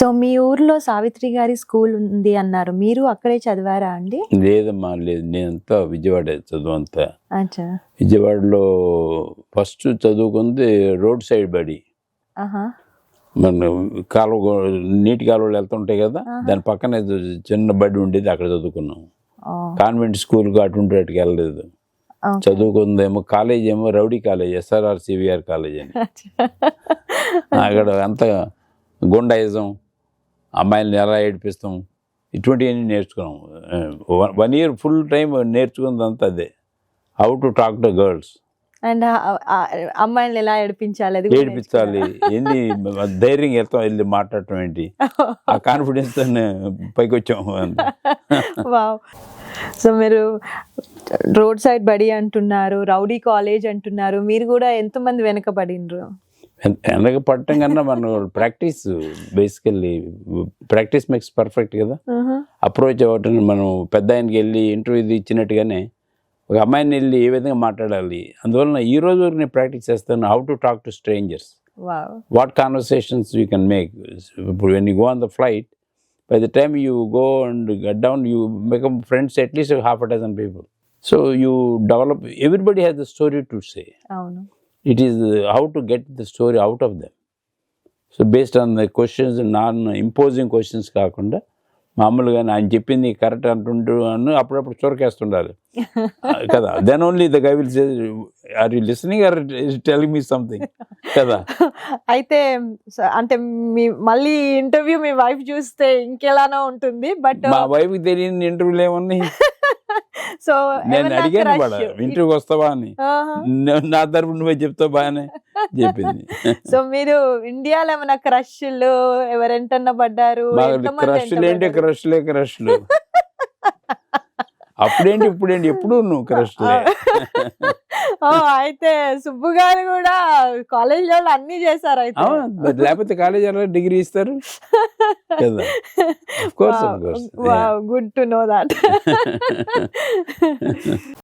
So మీ ఊర్లో సావిత్రి గారి school ఉంది అన్నారు, మీరు అక్కడే చదివారా అండి? లేదమ్మా, లేదు. నేనంతా విజయవాడ చదువు అంతా. అచ్చా. విజయవాడలో ఫస్ట్ చదువుకుంది రోడ్ సైడ్ బడి. ఆహా. మన కాలువ, నీటి కాలువలు వెళ్తుంటాయి కదా, దాని పక్కనే చిన్న బడి ఉండేది, అక్కడ చదువుకున్నాం. కాన్వెంట్ స్కూల్కి అటువంటి వాటికి వెళ్ళలేదు. చదువుకుందేమో కాలేజ్ ఏమో rowdy college, SRR CVR college అని. అక్కడ అంత గుండాయిజం, అమ్మాయిలని ఎలా ఏడిపిస్తాం, ఇటువంటివన్నీ నేర్చుకున్నాం. 1 year ఫుల్ టైం నేర్చుకున్నదంతా అదే, how to talk to girls. And అమ్మాయిని ఎలా ఏడిపించాలి, ఏడిపించాలి, ఏంది ధైర్యం వెళ్తాం, వెళ్ళి మాట్లాడటం ఏంటి, ఆ కాన్ఫిడెన్స్ తో పైకి వచ్చాము. వావ్. సో మీరు రోడ్ సైడ్ బడి అంటున్నారు, రౌడీ కాలేజ్ అంటున్నారు, మీరు కూడా ఎంతమంది వెనకబడినరు? వెనక పడటం కన్నా మనం practice, basically practice makes perfect కదా. అప్రోచ్ అవ్వటం, మనం పెద్ద ఆయనకి వెళ్ళి ఇంటర్వ్యూ ఇచ్చినట్టుగానే ఒక అమ్మాయిని వెళ్ళి ఏ విధంగా మాట్లాడాలి, అందువలన ఈ రోజు వరకు నేను ప్రాక్టీస్ చేస్తాను. How to talk to strangers, what conversations you can make. ఇప్పుడు when you go on the flight, by the time you go and get down, you become friends at least 6 people. So you develop, everybody has a story to say. It is how to get the story out of them. So based on the questions, non-imposing questions కాకుండా మామూలుగా ఆయన చెప్పింది correct అంటుంటూ అని అప్పుడప్పుడు చొరకేస్తుండాలి కదా. Then only the guy will say, are you listening or telling me something కదా. అయితే అంటే మీ మళ్ళీ ఇంటర్వ్యూ మీ వైఫ్ చూస్తే ఇంకెలానో ఉంటుంది, బట్ మా వైఫ్ తెలియని ఇంటర్వ్యూలు ఏమన్నాయి. సో నేను అడిగాను కూడా, ఇంటర్వ్యూకి వస్తావా అని, నా తరపు నువ్వే చెప్తావు బాగానే చెప్పింది. సో మీరు ఇండియాలో ఏమైనా క్రష్లు ఎవరెంటన్నా పడ్డారు? క్రష్లు ఏంటి, క్రష్లు అప్పుడేంటి ఇప్పుడేంటి, ఎప్పుడు నువ్వు క్రష్లే. అయితే సుబ్బు గారు కూడా కాలేజ్ లో అన్ని చేశారు అయితే. లేకపోతే కాలేజ్ డిగ్రీ ఇస్తారు కదా. Good to know that.